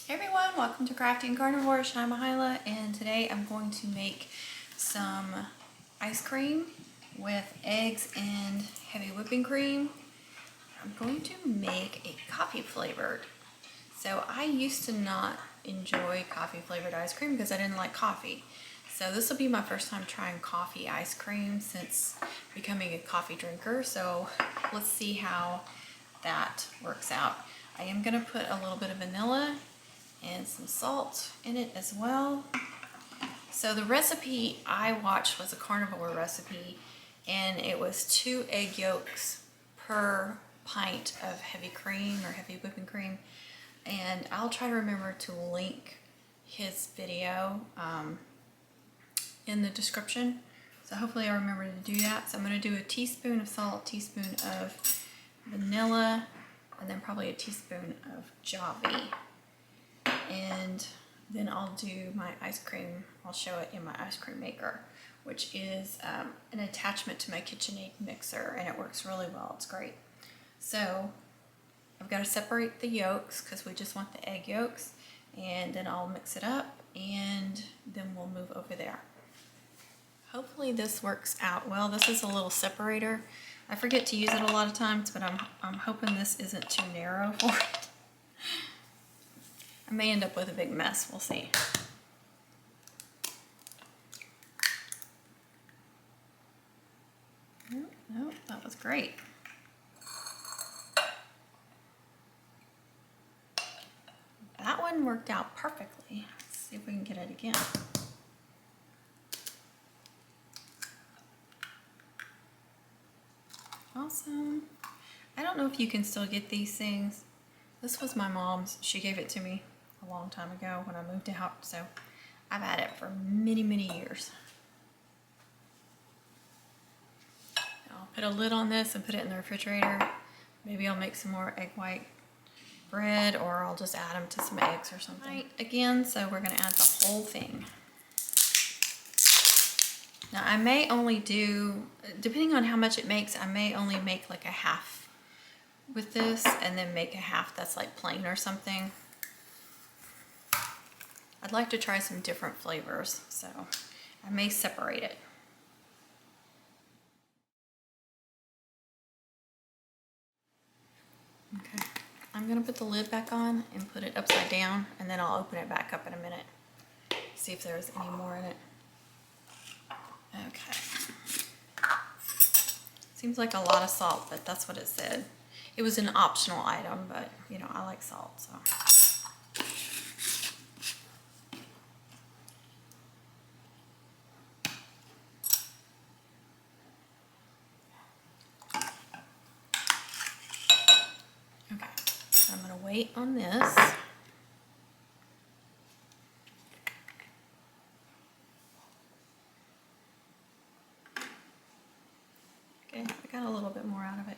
Hey everyone, welcome to Crafting Carnivore-ish. I'm Hyla, and today I'm going to make some ice cream with eggs and heavy whipping cream. I'm going to make a coffee flavored. So I used to not enjoy coffee flavored ice cream because I didn't like coffee. So this will be my first time trying coffee ice cream since becoming a coffee drinker. So let's see how that works out. I am going to put a little bit of vanilla and some salt in it as well. So the recipe I watched was a carnivore recipe, and it was 2 egg yolks per pint of heavy cream or heavy whipping cream. And I'll try to remember to link his video in the description. So hopefully I'll remember to do that. So I'm going to do a teaspoon of salt, teaspoon of vanilla, and then probably a teaspoon of Javy. And then I'll do my ice cream. I'll show it in my ice cream maker, which is an attachment to my KitchenAid mixer, and it works really well. It's great. So I've got to separate the yolks because we just want the egg yolks, and then I'll mix it up and then we'll move over there. Hopefully this works out well. This is a little separator. I forget to use it a lot of times, but I'm hoping this isn't too narrow for it. I may end up with a big mess, we'll see. Nope, that was great. That one worked out perfectly. Let's see if we can get it again. Awesome. I don't know if you can still get these things. This was my mom's. She gave it to me a long time ago when I moved out, so I've had it for many, many years. I'll put a lid on this and put it in the refrigerator. Maybe I'll make some more egg white bread, or I'll just add them to some eggs or something. Right, again, so we're gonna add the whole thing. Now I may only do, depending on how much it makes, I may only make like a half with this and then make a half that's like plain or something. I'd like to try some different flavors, so I may separate it. Okay, I'm gonna put the lid back on and put it upside down, and then I'll open it back up in a minute. See if there's any more in it. Okay. Seems like a lot of salt, but that's what it said. It was an optional item, but you know, I like salt, so. Okay, so I'm gonna wait on this. Okay, I got a little bit more out of it.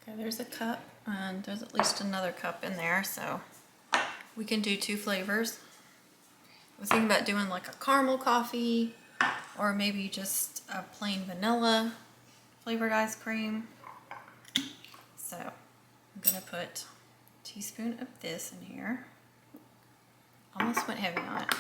Okay, there's a cup, and there's at least another cup in there, so we can do 2 flavors. I was thinking about doing like a caramel coffee, or maybe just a plain vanilla flavored ice cream. So I'm gonna put a teaspoon of this in here. Almost went heavy on it.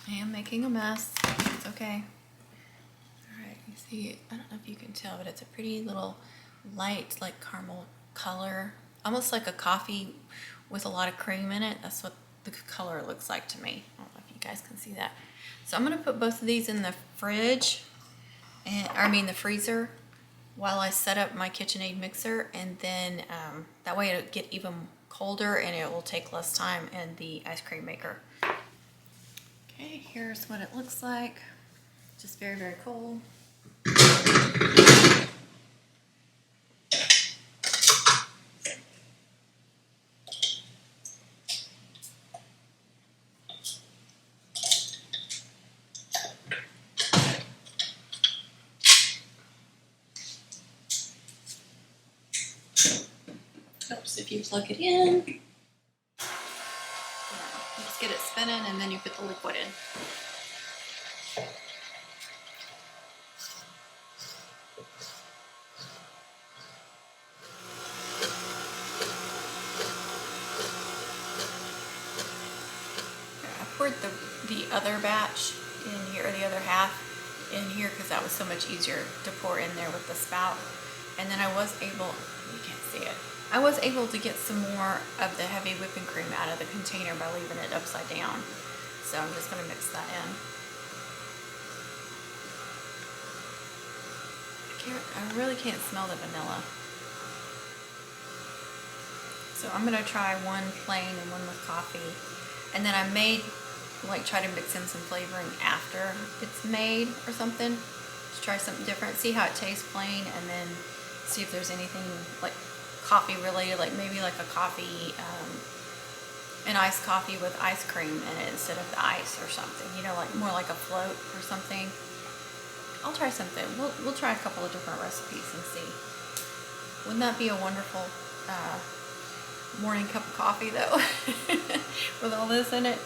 I am making a mess. It's okay. Alright, you see, I don't know if you can tell, but it's a pretty little light, like caramel color. Almost like a coffee with a lot of cream in it. That's what the color looks like to me. I don't know if you guys can see that. So I'm going to put both of these in the fridge, the freezer, while I set up my KitchenAid mixer, and then that way it'll get even colder and it will take less time in the ice cream maker. Okay, here's what it looks like. Just very, very cold. Helps if you plug it in. Yeah, just get it spinning and then you put the liquid in. I poured the other batch in here, or the other half in here, because that was so much easier to pour in there with the spout. And then I was able, you can't see it, I was able to get some more of the heavy whipping cream out of the container by leaving it upside down. So I'm just going to mix that in. I really can't smell the vanilla. So I'm going to try one plain and one with coffee. And then I may try to mix in some flavoring after it's made or something. Just try something different. See how it tastes plain, and then see if there's anything like coffee related, like maybe like a coffee, an iced coffee with ice cream in it instead of the ice or something. You know, like more like a float or something. I'll try something. We'll try a couple of different recipes and see. Wouldn't that be a wonderful morning cup of coffee though? With all this in it.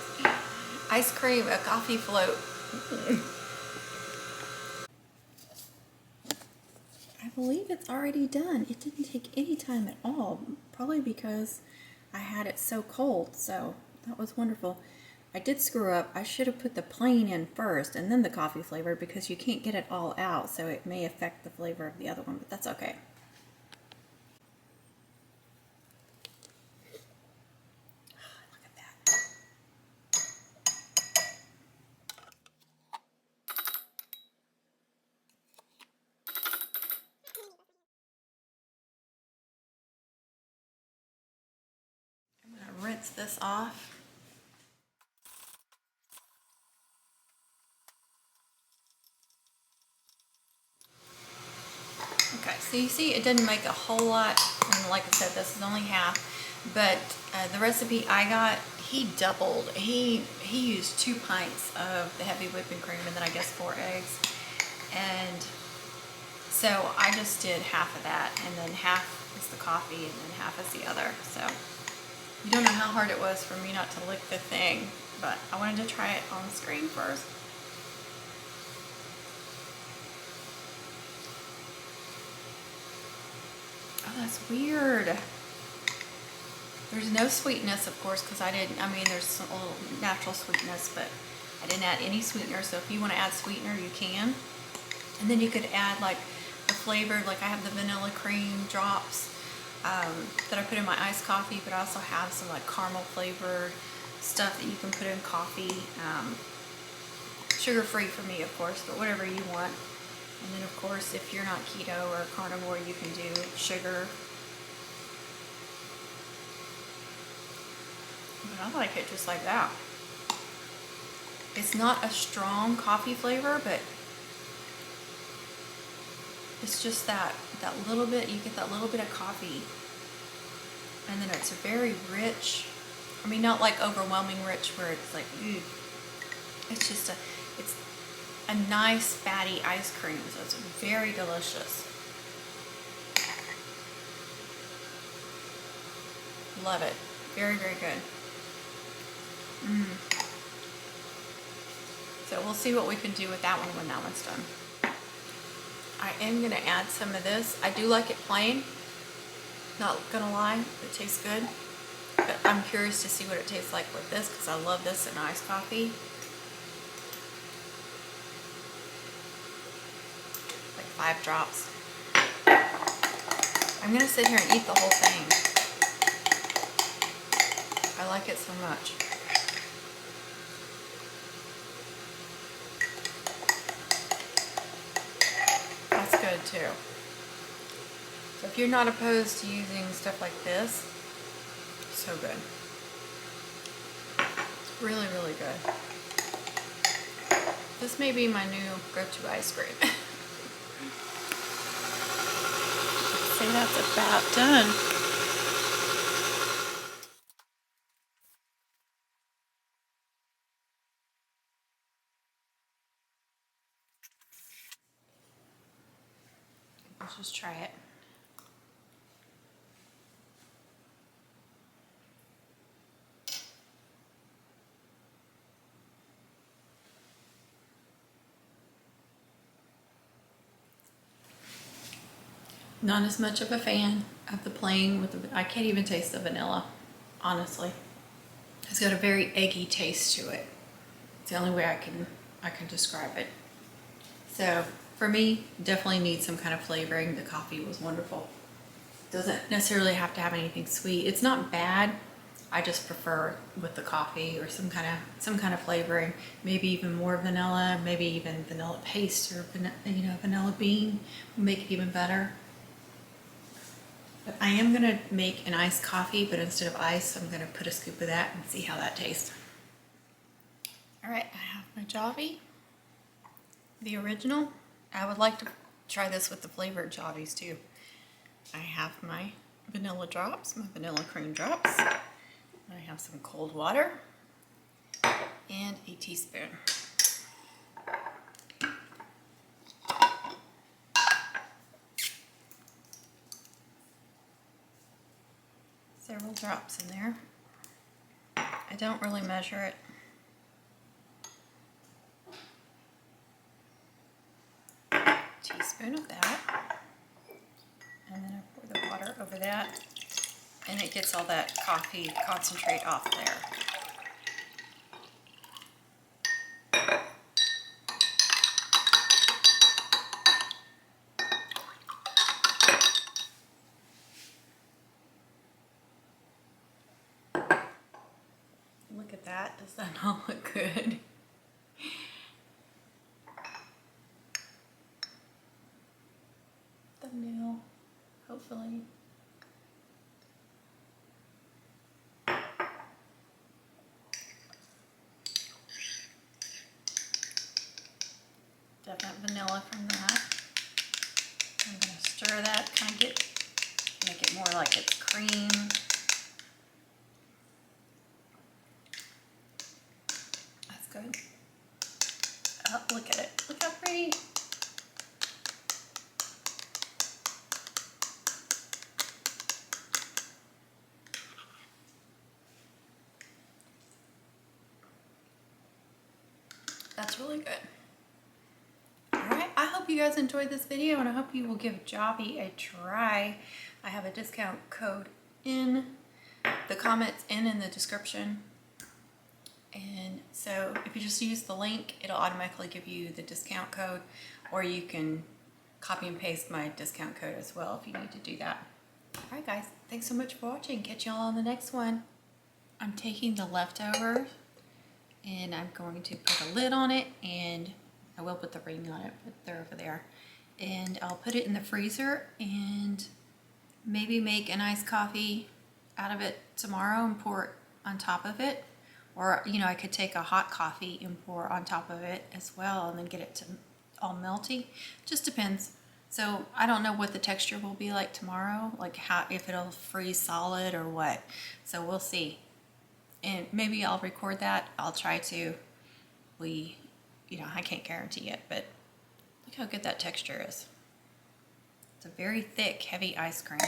Ice cream, a coffee float. I believe it's already done. It didn't take any time at all. Probably because I had it so cold. So that was wonderful. I did screw up. I should have put the plain in first and then the coffee flavor, because you can't get it all out, so it may affect the flavor of the other one, but that's okay. Look at that. I'm going to rinse this off. Okay, so you see it didn't make a whole lot, and like I said, this is only half, but the recipe I got, he doubled. He used 2 pints of the heavy whipping cream and then I guess 4 eggs, and so I just did half of that, and then half is the coffee and then half is the other. So you don't know how hard it was for me not to lick the thing, but I wanted to try it on the screen first. Oh, that's weird. There's no sweetness, of course, because I mean, there's some little natural sweetness, but I didn't add any sweetener. So if you want to add sweetener, you can. And then you could add like the flavored, like I have the vanilla cream drops that I put in my iced coffee, but I also have some like caramel flavored stuff that you can put in coffee. Sugar-free for me, of course, but whatever you want. And then, of course, if you're not keto or carnivore, you can do sugar. But I like it just like that. It's not a strong coffee flavor, but it's just that little bit, you get that little bit of coffee. And then it's very rich. I mean, not like overwhelming rich where it's like, ooh. It's just it's a nice fatty ice cream, so it's very delicious. Love it. Very, very good. So we'll see what we can do with that one when that one's done. I am going to add some of this. I do like it plain. Not gonna lie, it tastes good. But I'm curious to see what it tastes like with this, because I love this in iced coffee. Like 5 drops. I'm gonna sit here and eat the whole thing. I like it so much. That's good too. So if you're not opposed to using stuff like this, so good. It's really, really good. This may be my new go-to ice cream. Say that's about done. Let's just try it. Not as much of a fan of the plain with the, I can't even taste the vanilla, honestly. It's got a very eggy taste to it. It's the only way I can describe it. So for me, definitely needs some kind of flavoring. The coffee was wonderful. Doesn't necessarily have to have anything sweet. It's not bad. I just prefer with the coffee or some kind of flavoring. Maybe even more vanilla. Maybe even vanilla paste or vanilla bean will make it even better. But I am gonna make an iced coffee, but instead of ice, I'm gonna put a scoop of that and see how that tastes. All right, I have my Javy, the original. I would like to try this with the flavored Javies too. I have my vanilla drops, my vanilla cream drops. I have some cold water and a teaspoon. Several drops in there. I don't really measure it. Teaspoon of that. And then I pour the water over that, and it gets all that coffee concentrate off there. Look at that, does that not look good? Thumbnail, hopefully. Definite vanilla from that. I'm gonna stir that, kind of make it more like it's cream. That's good. Oh, look at it, look how pretty. That's really good. Alright, I hope you guys enjoyed this video, and I hope you will give Javy a try. I have a discount code in the comments and in the description. And so if you just use the link, it'll automatically give you the discount code, or you can copy and paste my discount code as well if you need to do that. Alright guys, thanks so much for watching. Catch y'all on the next one. I'm taking the leftovers and I'm going to put a lid on it, and I will put the ring on it, but they're over there. And I'll put it in the freezer and maybe make an iced coffee out of it tomorrow and pour it on top of it. Or, I could take a hot coffee and pour on top of it as well and then get it to all melty. Just depends. So I don't know what the texture will be like tomorrow, like if it'll freeze solid or what. So we'll see. And maybe I'll record that. I'll try to. I can't guarantee it, but look how good that texture is. It's a very thick, heavy ice cream.